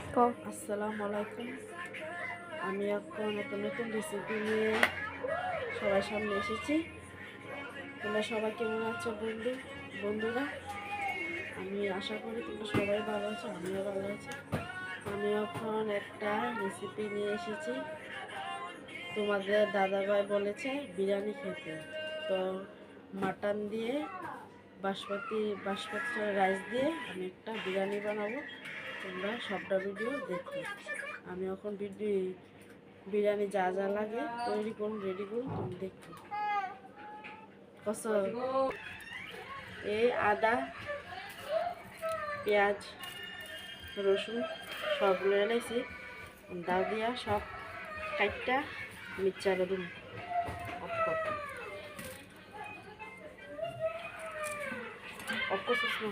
আসসালামু আলাইকুম। আমি এখন একটা নতুন রেসিপি নিয়ে সবার সামনে এসেছি। তোমরা সবাই কেমন আছো বন্ধুরা? আমি আশা করি তোমরা সবাই ভালো আছো, আমিও ভালো আছি। আমি এখন একটা রেসিপি নিয়ে এসেছি। তোমাদের দাদাভাই বলেছে বিরিয়ানি খেতে, তো মাটন দিয়ে বাসমতি রাইস দিয়ে আমি একটা বিরিয়ানি বানাবো। তোমরা সবটা ভিডিও দেখো। আমি এখন বিরিয়ানি যা যা লাগে রেডি করুন তুমি দেখো। এই আদা, পেঁয়াজ, রসুন সবগুলো এনেছি, দাও দিয়া সব কাটটা মিক্সচারে দিন। অফ করছিস না?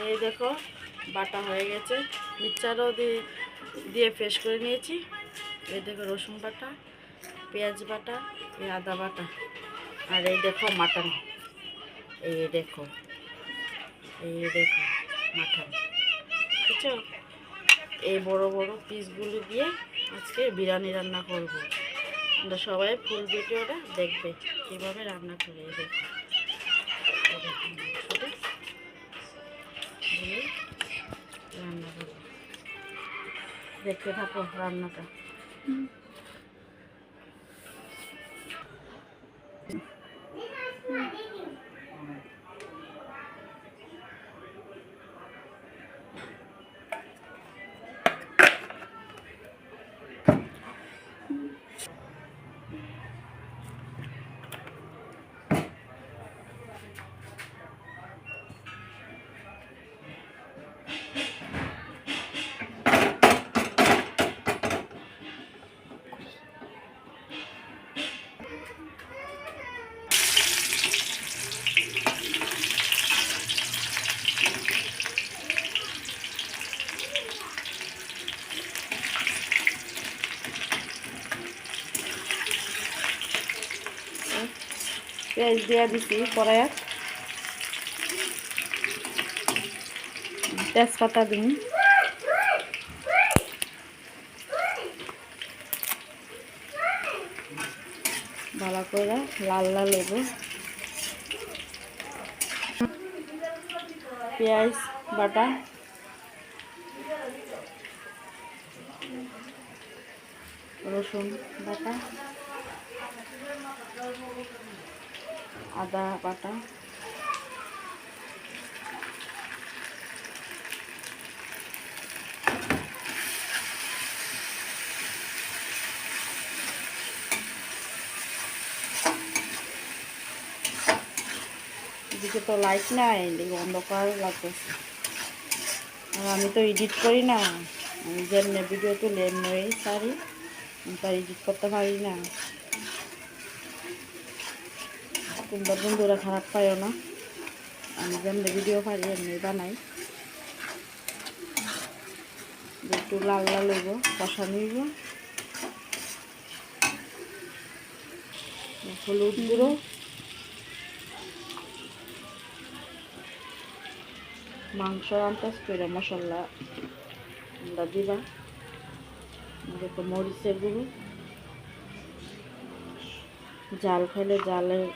এই দেখো বাটা হয়ে গেছে, মিক্সচারও দিয়ে ফ্রেশ করে নিয়েছি। এই দেখো রসুন বাটা, পেঁয়াজ বাটা, এই আদা বাটা, আর এই দেখো মাটন। এই দেখো মাটন, বুঝছো? এই বড় বড় পিসগুলো দিয়ে আজকে বিরিয়ানি রান্না করব। আমরা সবাই ফুল ভিডিওটা দেখবে কীভাবে রান্না করে। এই দেখো রান্না করবো, দেখতে থাকো রান্নাটা। পেঁয়াজ দিয়ে দিচ্ছি কড়াইয়ে, তেজপাতা দিন, ভালো করে লাল লাল হইব। পেঁয়াজ বাটা, রসুন বাটা, আদা বাটা, এদিকে তো লাইট নাই, এদিকে অন্ধকার লাগতেছে। আর আমি তো এডিট করি না, আমি যেমনি ভিডিও তুলে এমনি সারি, তার এডিট করতে পারি না। তোমরা বন্ধুরা খারাপ পাইও না, আমি যেমনি ভিডিও পারি এমনি বানাই। একটু লাল লাল হইব, কষানো হইব। হলুদ গুঁড়ো, মাংস আন্দাজ করে মশলা আমরা দিবা। দেখো মরিচের গুঁড়ো, জাল খাইলে জালের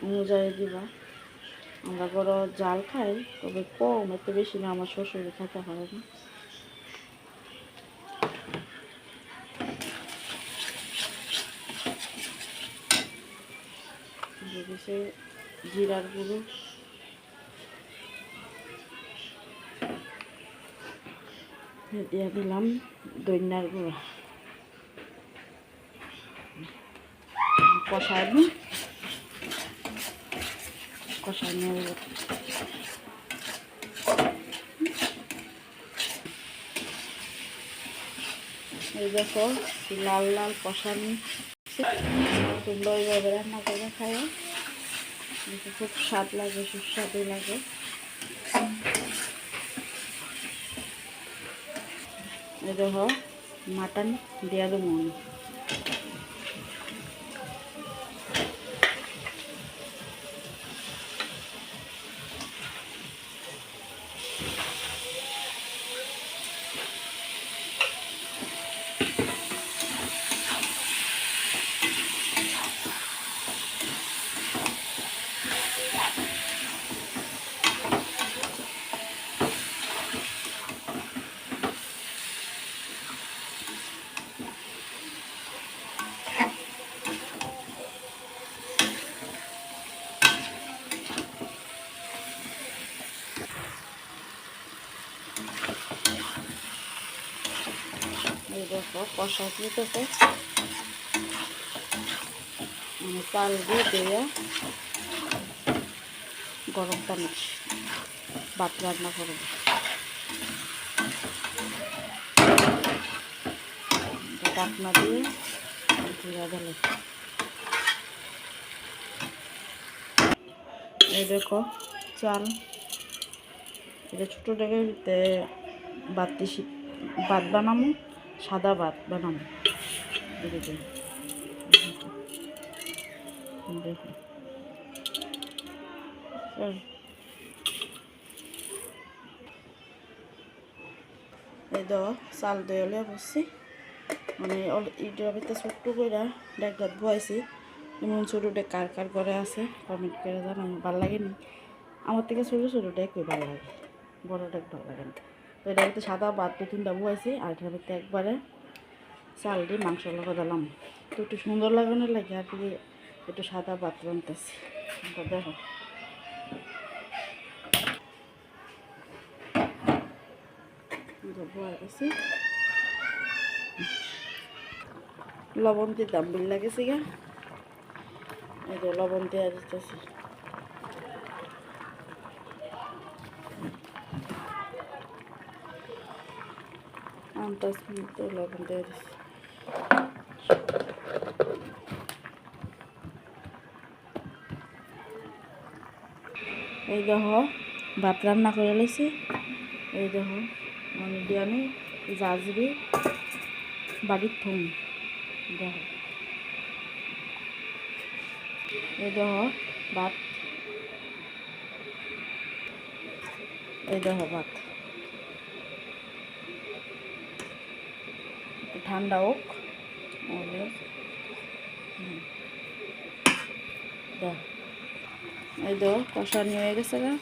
অনুযায়ী দিবা। আমরা বড় জাল খাই, তবে কম, এত বেশি না, আমার শ্বশুরে খেতে পারে না। দিয়েছে জিরার গুঁড়ো, দিয়ে দিলাম ধনিয়ার গুঁড়ো, কষানো এই দেখো লাল লাল কষানো। তোমরা ওইভাবে রান্না করে খাও, খুব স্বাদ লাগে, সুস্বাদু লাগে। এই দেখো মাটন দিয়ে দেবো, এই দেখো কষা দিতেছে, আমি চাল দিয়ে গরম পানি ভাত রান্না করব। ঢাকনা দিয়ে জিরা ঢেলে, এই দেখো চাল, এটা ছোটো ডেকে ভাত বানাবো, সাদা ভাত বানাবো। দেখো এই তো চাল দইলে বসছি, মানে ইটার ভিতরে ছোট্ট করে ডাক বয়েছি। এমন ছোটোটা কার কার করে আছে কমেন্ট করে জানান, ভালো লাগেনি। আমার থেকে ছোটো ছোটোটা একটু ভালো লাগে, বড়োটা একটু ভালো লাগে না। তো এটার ভিতরে সাদা ভাত 2-3টা বয়েছি, আর এটার ভিতরে একবারে চাল দিয়ে মাংস লগা দিলাম। তো একটু সুন্দর লাগানোর লাগে আর কি একটু সাদা ভাত রানতেছি। দেখো গেছি, লবণ দিয়ে দাম বিল লাগেছি গা, এই তো লবণ দিয়ে দিতেছি। আন্দাজ মতো লবণ দিয়ে দিচ্ছি। এই দেখো ভাত রান্না করে লেছি, এই দেখো মানে দিয়ানি জাজরি বাড়ির থুম, দেখো এই দেখো ভাত, এই দেখো ভাত ঠান্ডা হোক, দেখ এই দেখো কষা নিয়ে গেছে গা।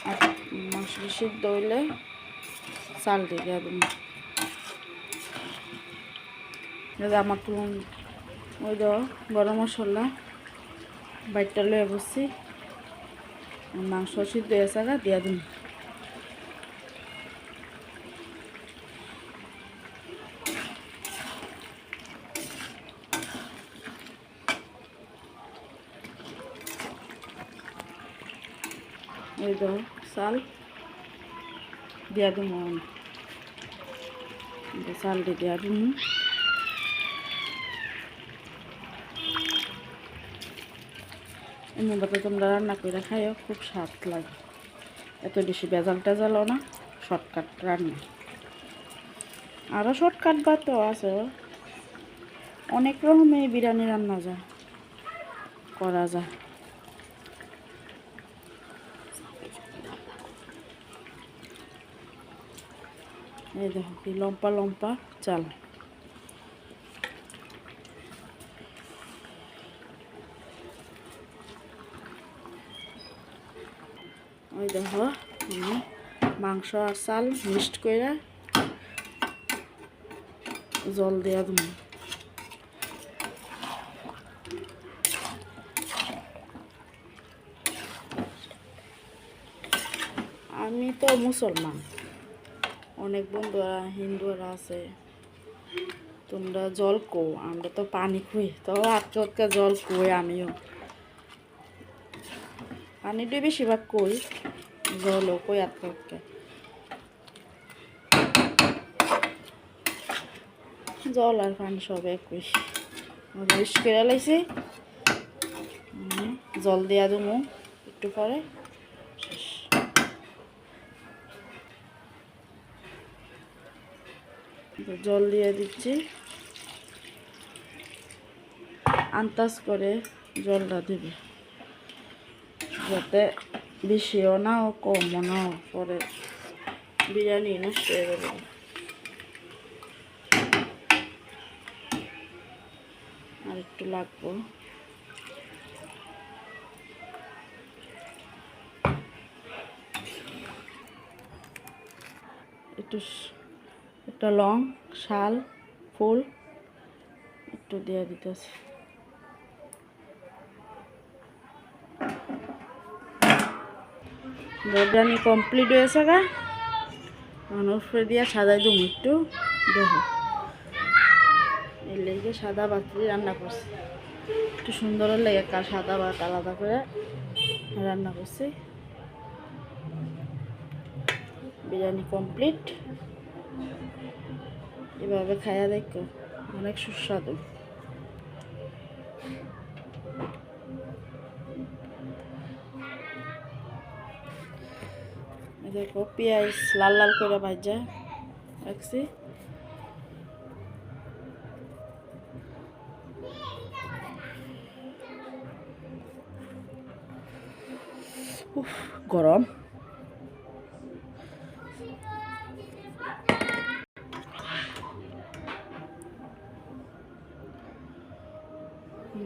আর মাংস সিদ্ধ হইলে চাল দিয়ে একদম আমার তো ওই দেখো গরম মশলা বাইরটা লয়ে বসছি, মাংস সিদ্ধ হয়েছে গা দিয়ে দিন। এই দেখো চাল দিয়া দিম, চাল দিয়ে দিয়া দিম। এমন ভাবে তোমরা রান্না করে খাইও, খুব স্বাদ লাগে, এত বেশি ভেজাল টেজালও না, শর্টকাট রান্না। আরও শর্টকাট ভাতও আছে, অনেক রকমের বিরিয়ানি রান্না যায়, করা যায়। এই দেখো কি লম্পা লম্পা চাল, ওই দেখো আমি মাংস আর চাল মিক্সড করে জল দেওয়া দেবো। আমি তো মুসলমান, অনেক বন্ধুরা হিন্দুরা আছে, তোমরা জল কো, আমরা তো পানি খুঁই, তো আটকা জল কুই, আমিও পানিটাই বেশিরভাগ কই, জলও কই আটকা। জল আর পানি সব একই মিক্স করে লাইছি। জল দেওয়া দেবো একটু পরে। জল দিয়ে দিচ্ছি, আন্দাজ করে জলটা দেবে, যাতে বেশিও না ও কমও না, পরে বিরিয়ানি নষ্ট হয়ে যাবে। আর একটু লাগবো। একটা লং শাল ফুল একটু দিয়ে দিতেছি। বিরিয়ানি কমপ্লিট হয়েছে গা, উপরে দিয়ে সাদাই দুম একটু দেখো, এর লেগে সাদা বাতি রান্না করছি, একটু সুন্দর লেগে সাদা ভাত আলাদা করে রান্না করছি। বিরিয়ানি কমপ্লিট, এভাবে খাইয়া দেখো, অনেক সুস্বাদু। দেখো পেঁয়াজ লাল লাল করে ভাজা রাখছি। গরম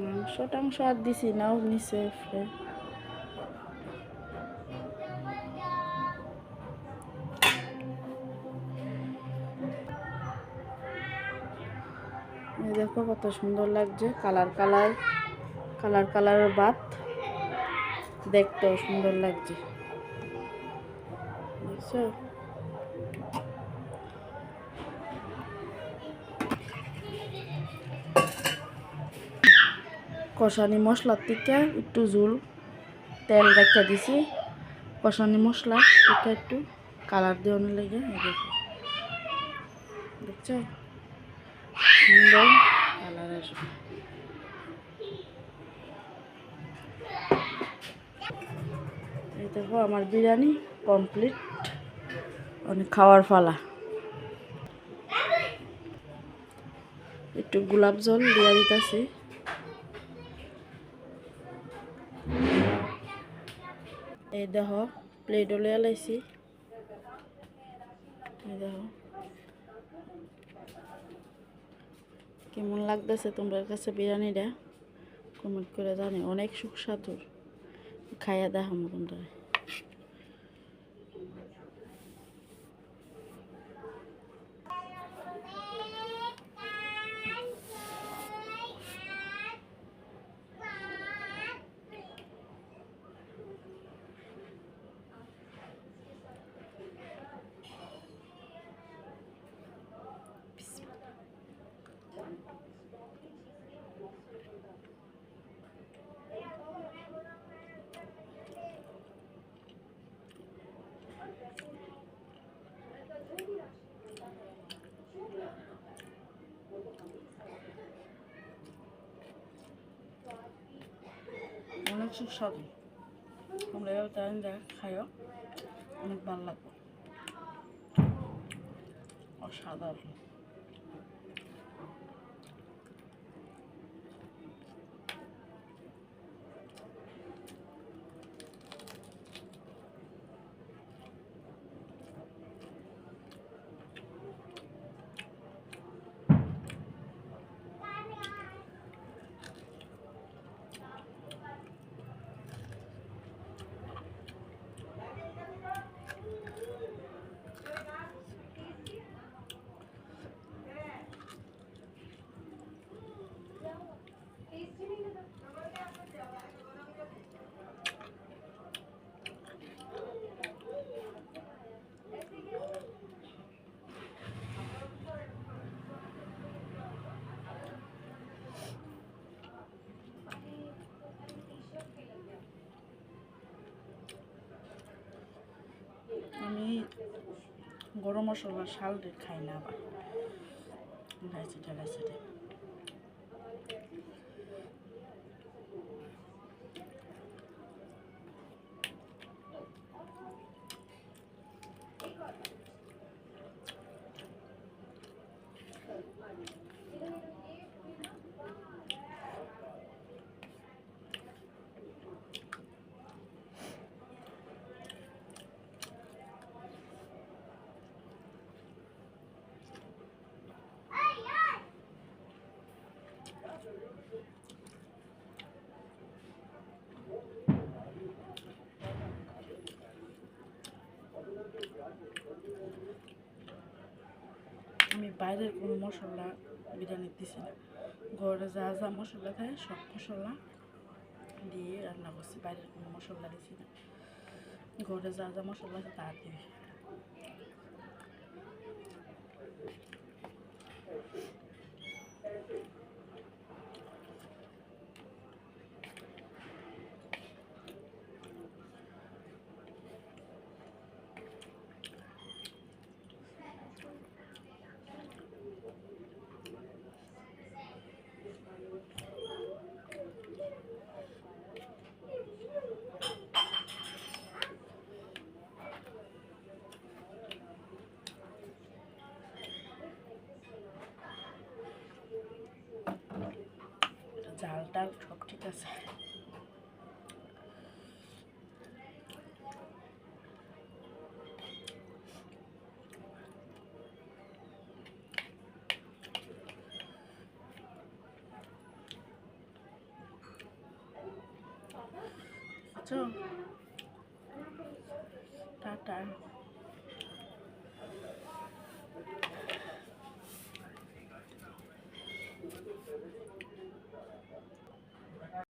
মাংস টাংস আর দিছি নাও নিচে। দেখো কত সুন্দর লাগছে, কালারের ভাত, দেখতেও সুন্দর লাগছে, বুঝছো? কষানি মশলার থেকে একটু ঝোল তেল রেখে দিছি, কষানি মশলা থেকে একটু কালার দেওয়ানো লেগে, দেখছো সুন্দর কালার আসবে। এই দেখো আমার বিরিয়ানি কমপ্লিট, অনেক খাওয়ার পালা। একটু গোলাপ জল দিয়ে দিতেছি। এই দেখো প্লেটও লিয়ে লাইছি, এই দেখো কেমন লাগতেছে তোমার কাছে বিরিয়ানিটা কমেন্ট করে জানি, অনেক সুস্বাদু, খাইয়া দেখামো তোমরা। অনেক সুস্বাদু, তোমরা খাইও, অনেক ভালো লাগবে, অসাধারণ। আমি গরম মশলা শাল খাই না, আবার ঢালাইছি ঢালাইছি। আমি বাইরের কোনো মশলা বিরিয়ানি দিছি না, ঘরে যা যা মশলা খায় সব মশলা দিয়ে রান্না করছি, বাইরের কোনো মশলা দিছি না, ঘরে যা যা মশলা আছে তা দিয়ে। ঝালটা সব ঠিক আছে। টাটা।